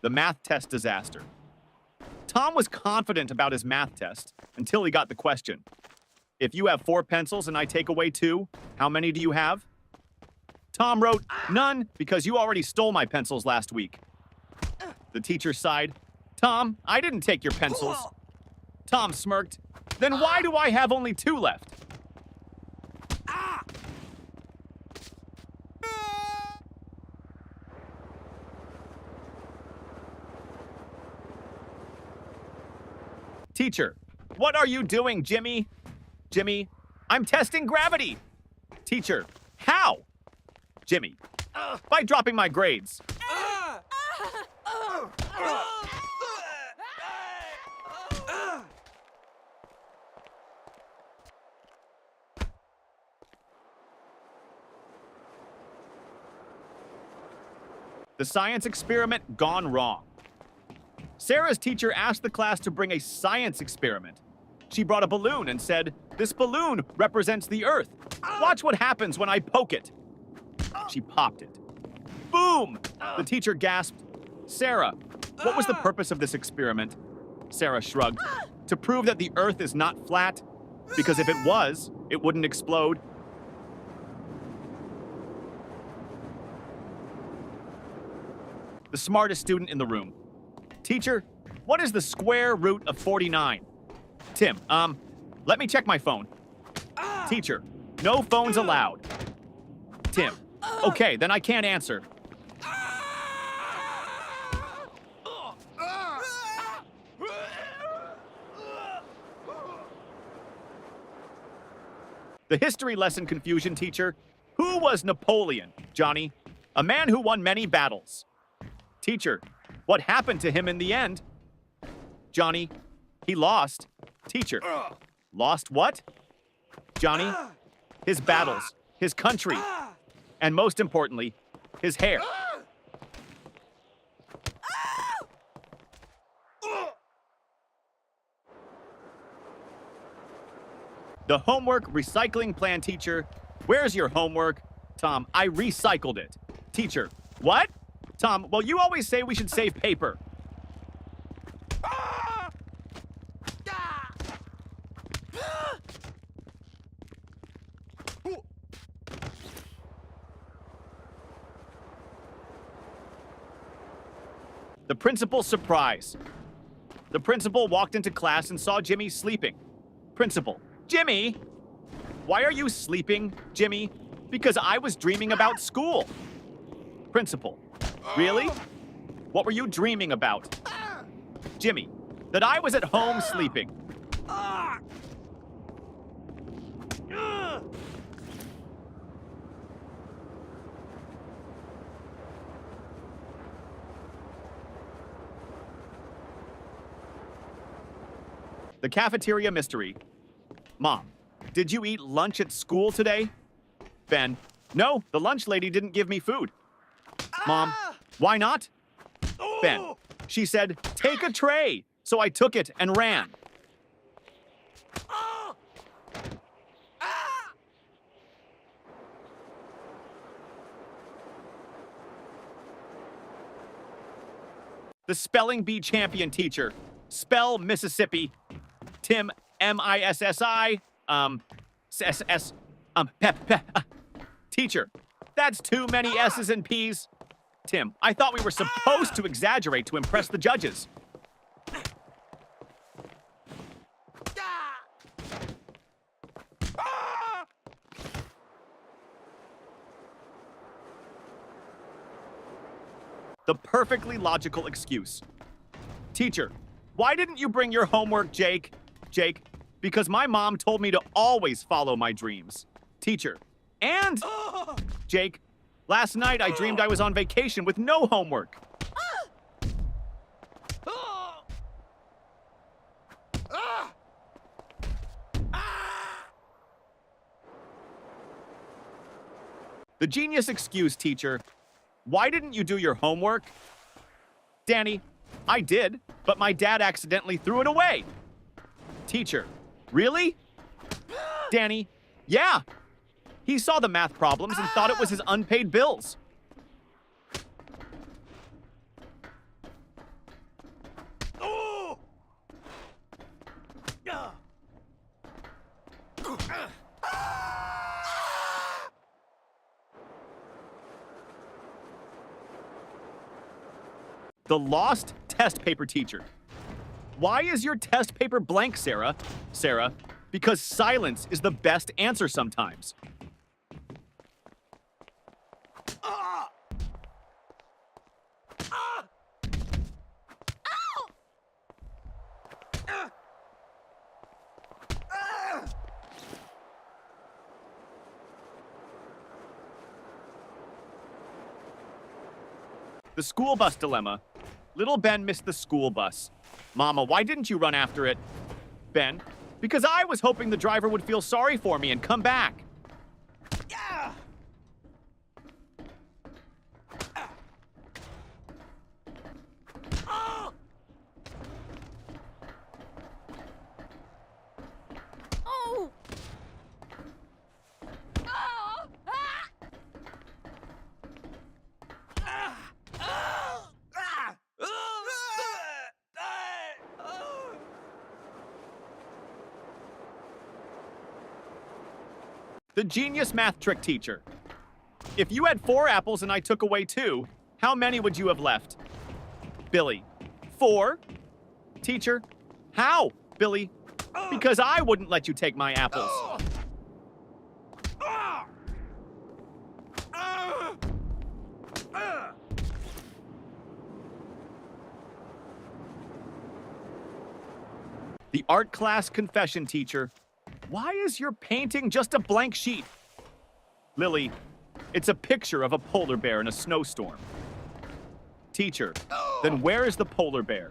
The math test disaster. Tom was confident about his math test until he got the question. If you have 4 pencils and I take away 2, how many do you have? Tom wrote, none, because you already stole my pencils last week. The teacher sighed. Tom, I didn't take your pencils. Tom smirked. Then why do I have only 2 left? Teacher, what are you doing, Jimmy? Jimmy, I'm testing gravity. Teacher, how? Jimmy, by dropping my grades. The science experiment gone wrong. Sarah's teacher asked the class to bring a science experiment. She brought a balloon and said, "This balloon represents the Earth. Watch what happens when I poke it." She popped it. Boom! The teacher gasped, "Sarah, what was the purpose of this experiment?" Sarah shrugged. "To prove that the Earth is not flat, because if it was, it wouldn't explode." The smartest student in the room. Teacher, what is the square root of 49? Tim, let me check my phone. Teacher, no phones allowed. Tim, okay, then I can't answer. The history lesson confusion teacher. Who was Napoleon, Johnny? A man who won many battles. Teacher, what happened to him in the end? Johnny, he lost. Teacher, lost what? Johnny, his battles, his country, and most importantly, his hair. The homework recycling plan teacher. Where's your homework? Tom, I recycled it. Teacher, what? Tom, well, you always say we should save paper. The principal's surprise. The principal walked into class and saw Jimmy sleeping. Principal, Jimmy! Why are you sleeping, Jimmy? Because I was dreaming about school. Principal, really? What were you dreaming about? Jimmy, that I was at home sleeping. The cafeteria mystery. Mom, did you eat lunch at school today? Ben, no, the lunch lady didn't give me food. Mom, why not? Ben, she said, take a tray. So I took it and ran. The spelling bee champion teacher. Spell Mississippi. Tim, M-I-S-S-I, S-S, Teacher, that's too many S's and P's. Tim, I thought we were supposed to exaggerate to impress the judges. The perfectly logical excuse. Teacher, why didn't you bring your homework, Jake? Jake, because my mom told me to always follow my dreams. Teacher, and Jake, last night I dreamed I was on vacation with no homework. The genius excuse, teacher. Why didn't you do your homework? Danny, I did, but my dad accidentally threw it away. Teacher, really? Danny, yeah. He saw the math problems and thought it was his unpaid bills. The lost test paper teacher. Why is your test paper blank, Sarah? Sarah, because silence is the best answer sometimes. The school bus dilemma. Little Ben missed the school bus. Mama, why didn't you run after it? Ben, because I was hoping the driver would feel sorry for me and come back. Yeah. Oh. Oh. The genius math trick teacher. If you had 4 apples and I took away 2, how many would you have left? Billy, 4? Teacher, how? Billy, because I wouldn't let you take my apples. The art class confession teacher. Why is your painting just a blank sheet? Lily, it's a picture of a polar bear in a snowstorm. Teacher, then where is the polar bear?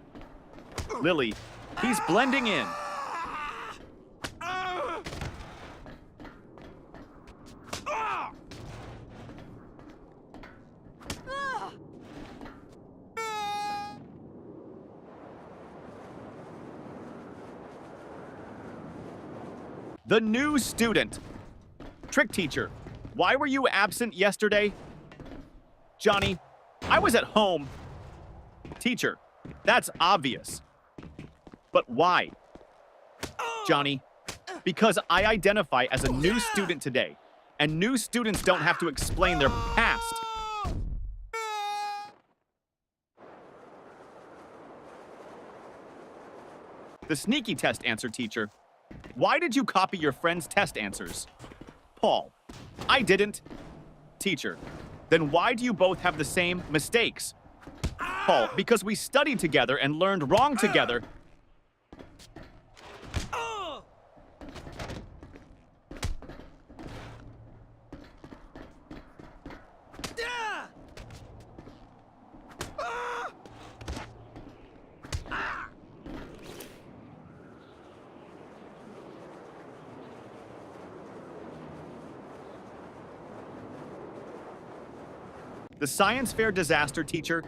Lily, he's blending in. The new student. Trick teacher, why were you absent yesterday? Johnny, I was at home. Teacher, that's obvious. But why? Johnny, because I identify as a new student today, and new students don't have to explain their past. The sneaky test answer teacher. Why did you copy your friend's test answers? Paul, I didn't. Teacher, then why do you both have the same mistakes? Paul, because we studied together and learned wrong together. The science fair disaster teacher.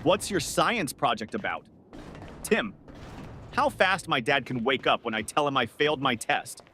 What's your science project about? Tim, how fast my dad can wake up when I tell him I failed my test.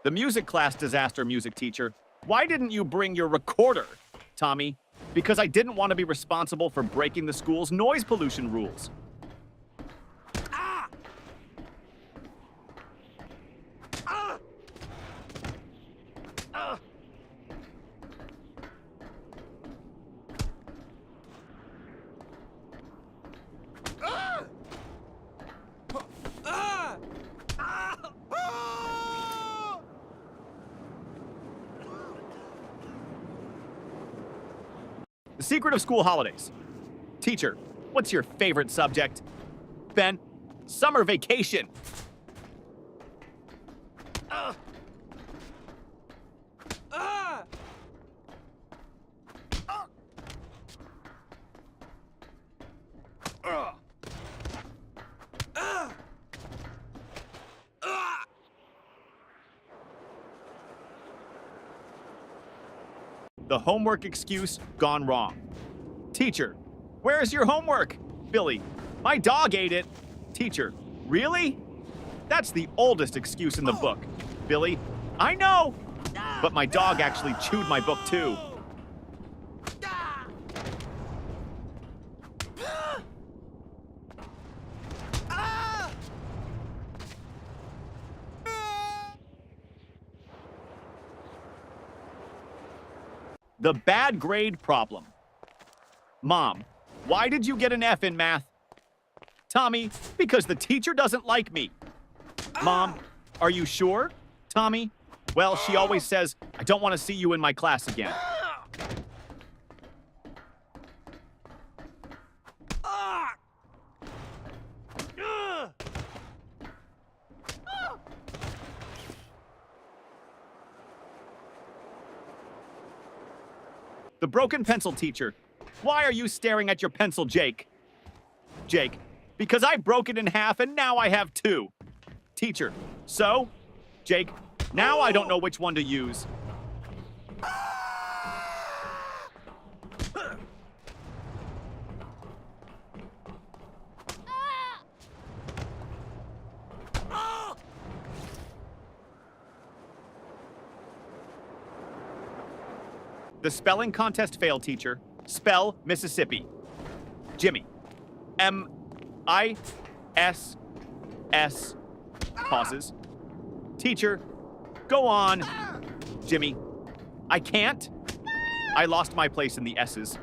The music class disaster music teacher. Why didn't you bring your recorder? Tommy, because I didn't want to be responsible for breaking the school's noise pollution rules. The secret of school holidays. Teacher, what's your favorite subject? Ben, summer vacation. The homework excuse gone wrong. Teacher, where's your homework? Billy, my dog ate it. Teacher, really? That's the oldest excuse in the book. Billy, I know. But my dog actually chewed my book too. The bad grade problem. Mom, why did you get an F in math? Tommy, because the teacher doesn't like me. Mom, are you sure? Tommy, well, she always says, I don't want to see you in my class again. The broken pencil teacher. Why are you staring at your pencil, Jake? Jake, because I broke it in half and now I have two. Teacher, so? Jake, now I don't know which one to use. The spelling contest failed, teacher. Spell Mississippi. Jimmy. M-I-S-S. Pauses. Teacher, go on. Jimmy. I can't. I lost my place in the S's.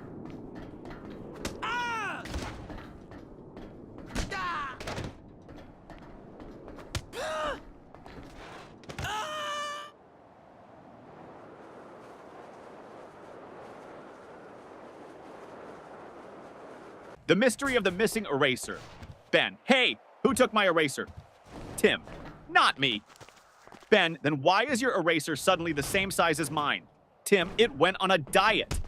The mystery of the missing eraser. Ben, hey, who took my eraser? Tim, not me. Ben, then why is your eraser suddenly the same size as mine? Tim, it went on a diet.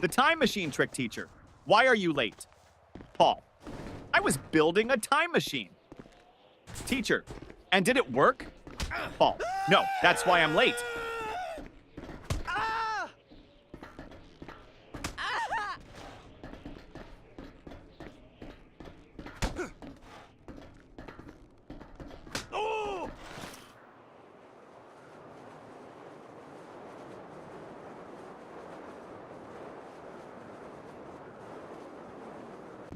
The time machine trick teacher. Why are you late? Paul. I was building a time machine. Teacher. And did it work? Paul. No, that's why I'm late.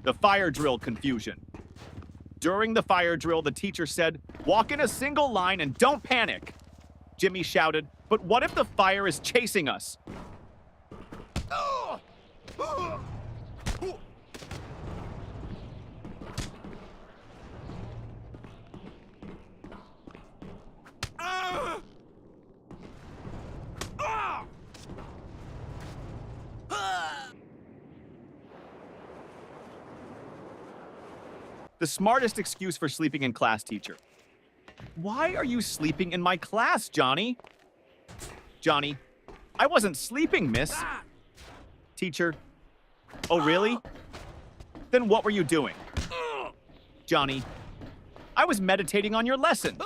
The fire drill confusion. During the fire drill, the teacher said, walk in a single line and don't panic. Jimmy shouted, but what if the fire is chasing us? The smartest excuse for sleeping in class, teacher. Why are you sleeping in my class, Johnny? Johnny, I wasn't sleeping, miss. Teacher, oh really? Then what were you doing? Johnny, I was meditating on your lesson.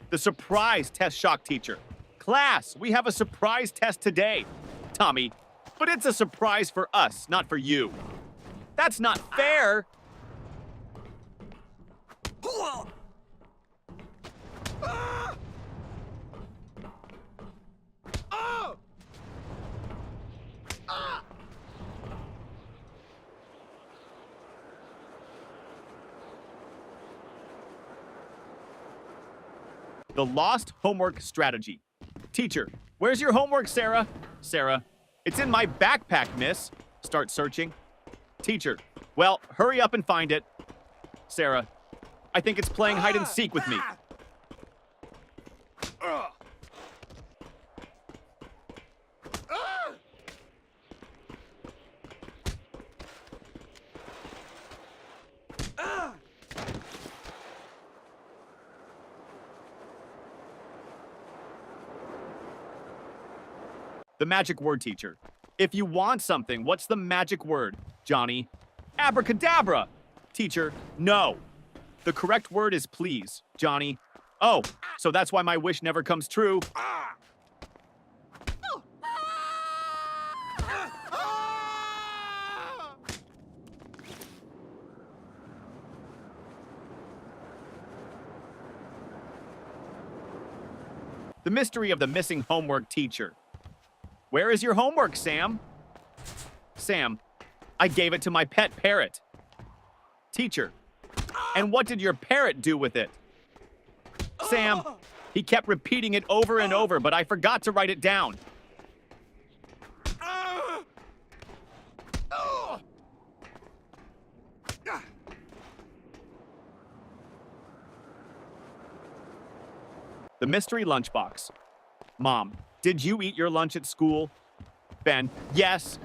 The surprise test shock teacher. Class, we have a surprise test today. Tommy, but it's a surprise for us, not for you. That's not fair. The lost homework strategy. Teacher, where's your homework, Sarah? Sarah, it's in my backpack, miss. Start searching. Teacher, well, hurry up and find it. Sarah, I think it's playing hide and seek with me. The magic word, teacher. If you want something, what's the magic word, Johnny? Abracadabra! Teacher, no. The correct word is please, Johnny. Oh, so that's why my wish never comes true. The mystery of the missing homework teacher. Where is your homework, Sam? Sam, I gave it to my pet parrot. Teacher, and what did your parrot do with it? Sam, he kept repeating it over and over, but I forgot to write it down. The mystery lunchbox. Mom, did you eat your lunch at school? Ben, yes.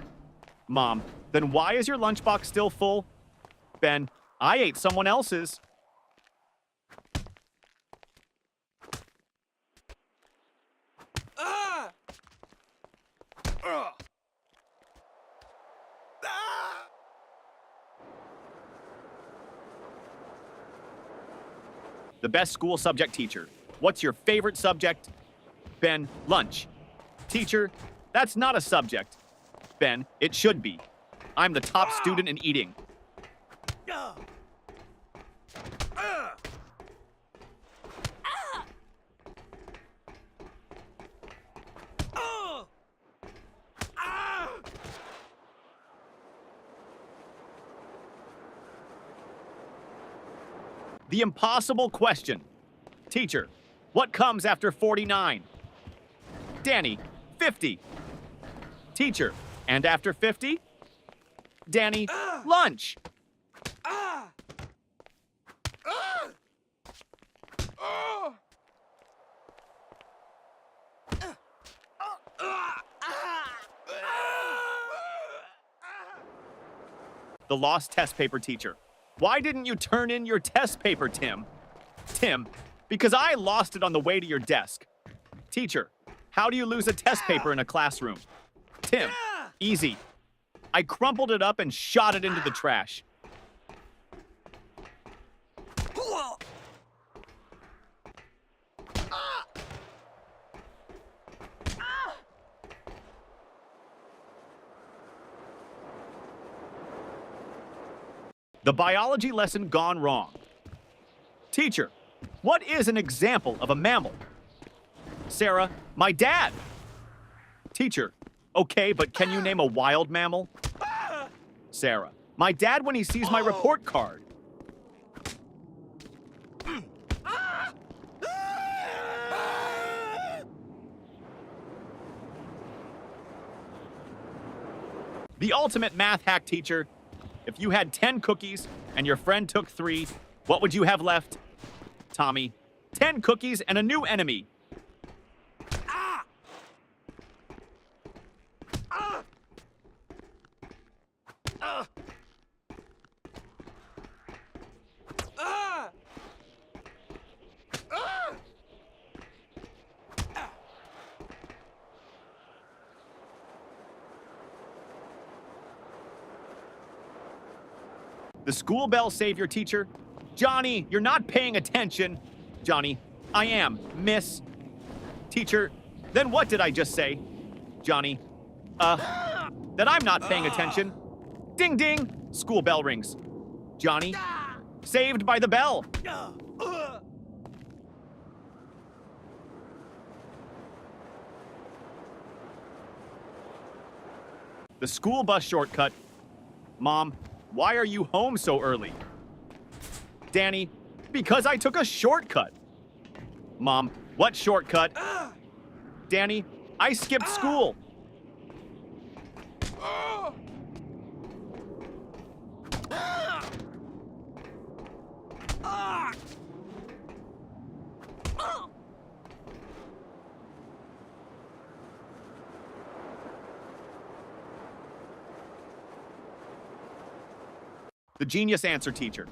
Mom, then why is your lunchbox still full? Ben, I ate someone else's. The best school subject teacher. What's your favorite subject? Ben, lunch. Teacher, that's not a subject. Ben, it should be. I'm the top student in eating. The impossible question. Teacher, what comes after 49? Danny, 50. Teacher, and after 50? Danny, lunch. The lost test paper teacher. Why didn't you turn in your test paper, Tim? Tim, because I lost it on the way to your desk. Teacher, how do you lose a test paper in a classroom? Tim, easy. I crumpled it up and shot it into the trash. The biology lesson gone wrong. Teacher, what is an example of a mammal? Sarah, my dad. Teacher, okay, but can you name a wild mammal? Sarah, my dad when he sees my report card. The ultimate math hack teacher. If you had 10 cookies and your friend took 3, what would you have left? Tommy, 10 cookies and a new enemy. The school bell savior teacher. Johnny, you're not paying attention. Johnny, I am, miss. Teacher, then what did I just say? Johnny, that I'm not paying attention. Ding ding, school bell rings. Johnny, saved by the bell. The school bus shortcut. Mom, why are you home so early? Danny, because I took a shortcut. Mom, what shortcut? Danny, I skipped school. The genius answer teacher.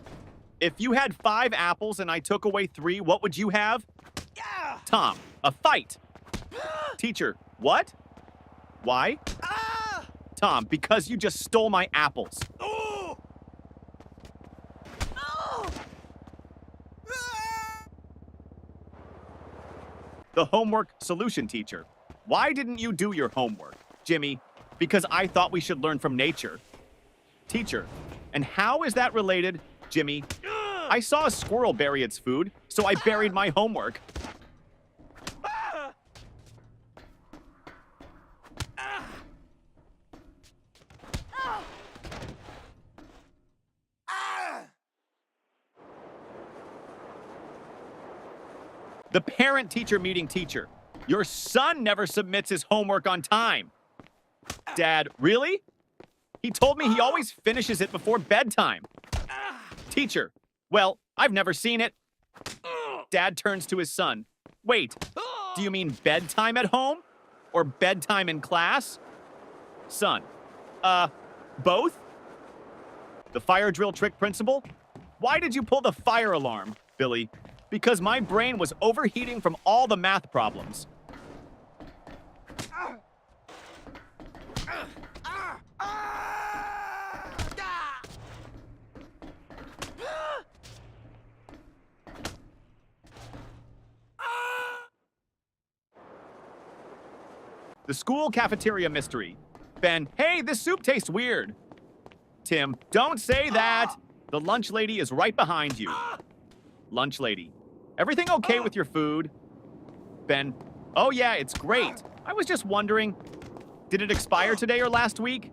If you had 5 apples and I took away 3, what would you have? Tom, a fight. Teacher, what? Why? Tom, because you just stole my apples. The homework solution teacher. Why didn't you do your homework? Jimmy, because I thought we should learn from nature. Teacher, and how is that related? Jimmy, I saw a squirrel bury its food, so I buried my homework. The parent-teacher meeting teacher. Your son never submits his homework on time. Dad, really? He told me he always finishes it before bedtime. Teacher, well, I've never seen it. Dad turns to his son. Wait, do you mean bedtime at home? Or bedtime in class? Son, both? The fire drill trick principal? Why did you pull the fire alarm, Billy? Because my brain was overheating from all the math problems. The school cafeteria mystery. Ben, hey, this soup tastes weird. Tim, don't say that. The lunch lady is right behind you. Lunch lady, everything okay with your food? Ben, oh yeah, it's great. I was just wondering, did it expire today or last week?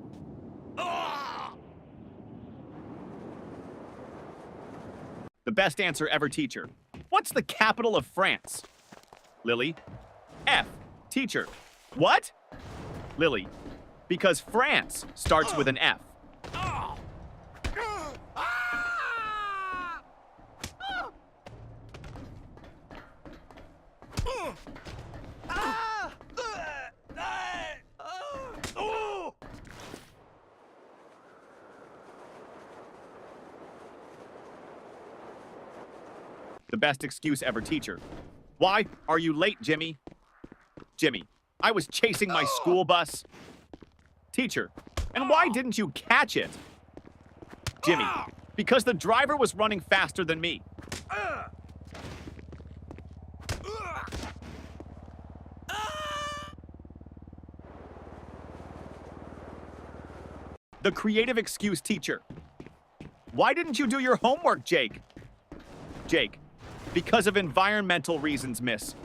The best answer ever teacher. What's the capital of France? Lily, F. Teacher, what? Lily, because France starts with an F. The best excuse ever teacher. Why are you late, Jimmy? Jimmy, I was chasing my school bus. Teacher, and why didn't you catch it? Jimmy, because the driver was running faster than me. The creative excuse teacher. Why didn't you do your homework, Jake? Jake, because of environmental reasons, miss.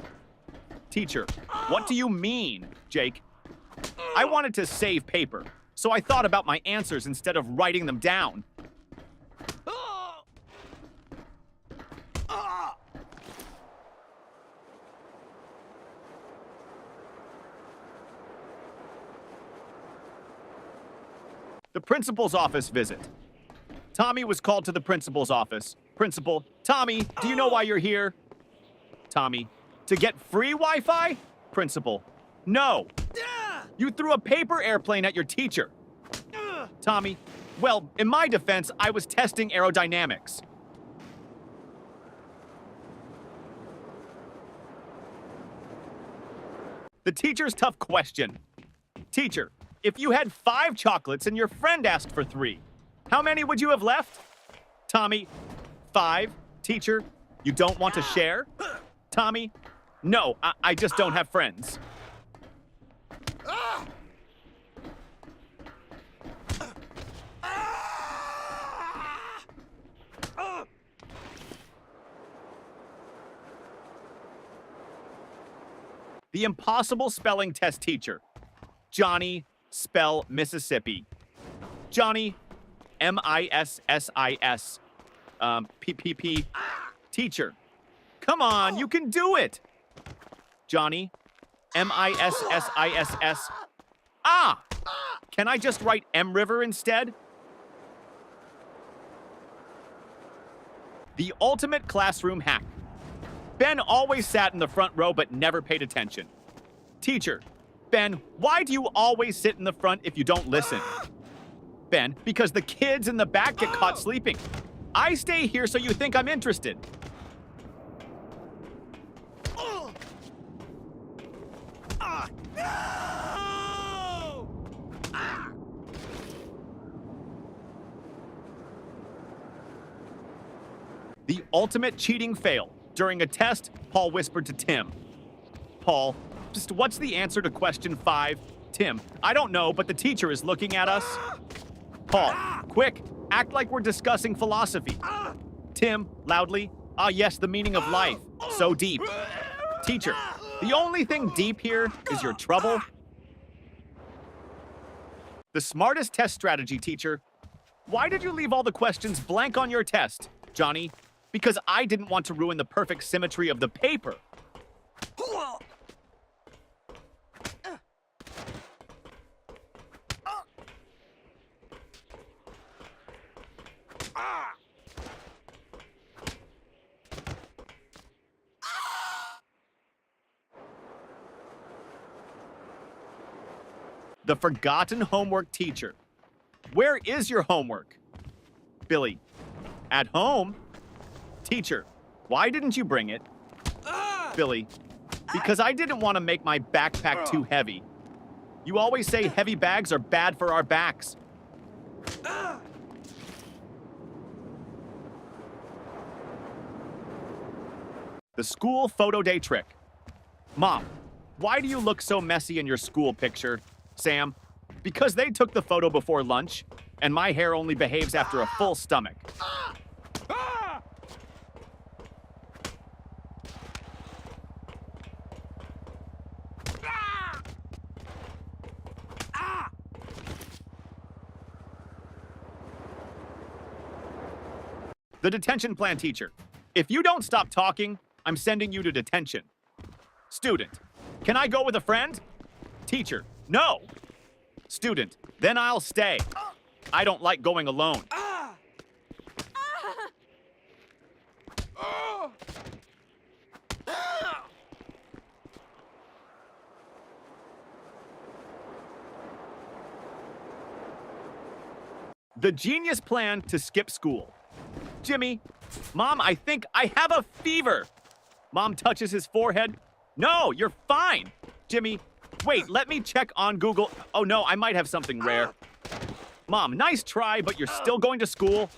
Teacher, what do you mean, Jake? I wanted to save paper, so I thought about my answers instead of writing them down. The principal's office visit. Tommy was called to the principal's office. Principal, Tommy, do you know why you're here? Tommy, to get free Wi-Fi? Principal, no. You threw a paper airplane at your teacher. Tommy, well, in my defense, I was testing aerodynamics. The teacher's tough question. Teacher, if you had 5 chocolates and your friend asked for 3, how many would you have left? Tommy, 5. Teacher, you don't want to share? Tommy, no, I just don't have friends. The impossible spelling test teacher. Johnny, spell Mississippi. Johnny, M-I-S-S-I-S. P-P-P. Teacher, come on, you can do it. Johnny, M-I-S-S-I-S-S. Ah! Can I just write M River instead? The ultimate classroom hack. Ben always sat in the front row but never paid attention. Teacher, Ben, why do you always sit in the front if you don't listen? Ben, because the kids in the back get caught sleeping. I stay here so you think I'm interested. The ultimate cheating fail. During a test, Paul whispered to Tim. Paul, just what's the answer to question 5? Tim, I don't know, but the teacher is looking at us. Paul, quick, act like we're discussing philosophy. Tim, loudly, yes, the meaning of life. So deep. Teacher, the only thing deep here is your trouble. The smartest test strategy, teacher. Why did you leave all the questions blank on your test, Johnny? Because I didn't want to ruin the perfect symmetry of the paper. The forgotten homework teacher. Where is your homework? Billy, at home? Teacher, why didn't you bring it? Billy, because I didn't want to make my backpack too heavy. You always say heavy bags are bad for our backs. The school photo day trick. Mom, why do you look so messy in your school picture? Sam, because they took the photo before lunch, and my hair only behaves after a full stomach. The detention plan teacher. If you don't stop talking, I'm sending you to detention. Student, can I go with a friend? Teacher, no. Student, then I'll stay. I don't like going alone. The genius plan to skip school. Jimmy, Mom, I think I have a fever. Mom touches his forehead. No, you're fine. Jimmy, wait, let me check on Google. Oh no, I might have something rare. Mom, nice try, but you're still going to school.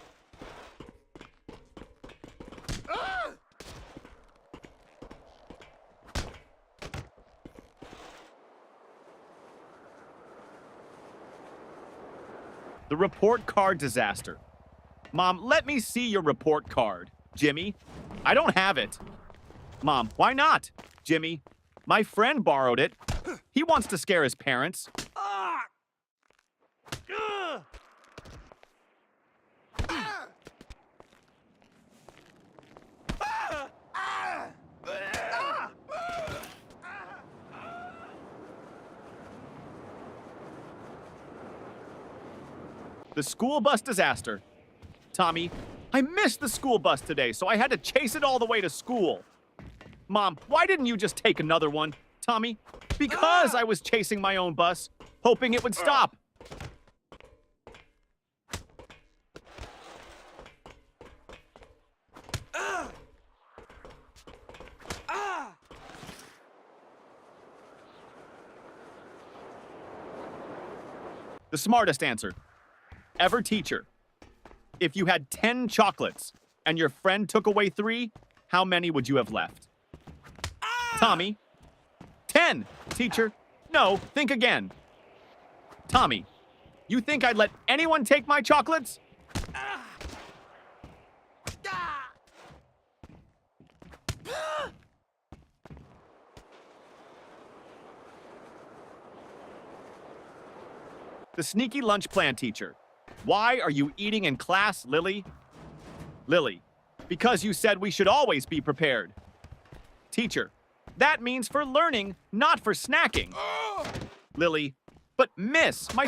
The report card disaster. Mom, let me see your report card. Jimmy, I don't have it. Mom, why not? Jimmy, my friend borrowed it. He wants to scare his parents. The school bus disaster. Tommy, I missed the school bus today, so I had to chase it all the way to school. Mom, why didn't you just take another one? Tommy, because I was chasing my own bus, hoping it would stop. The smartest answer. Ever teacher. If you had 10 chocolates and your friend took away 3, how many would you have left? Tommy. 10, teacher. No, think again. Tommy, you think I'd let anyone take my chocolates? The sneaky lunch plan teacher. Why are you eating in class, Lily? Lily, because you said we should always be prepared. Teacher, that means for learning, not for snacking. Lily, but miss, my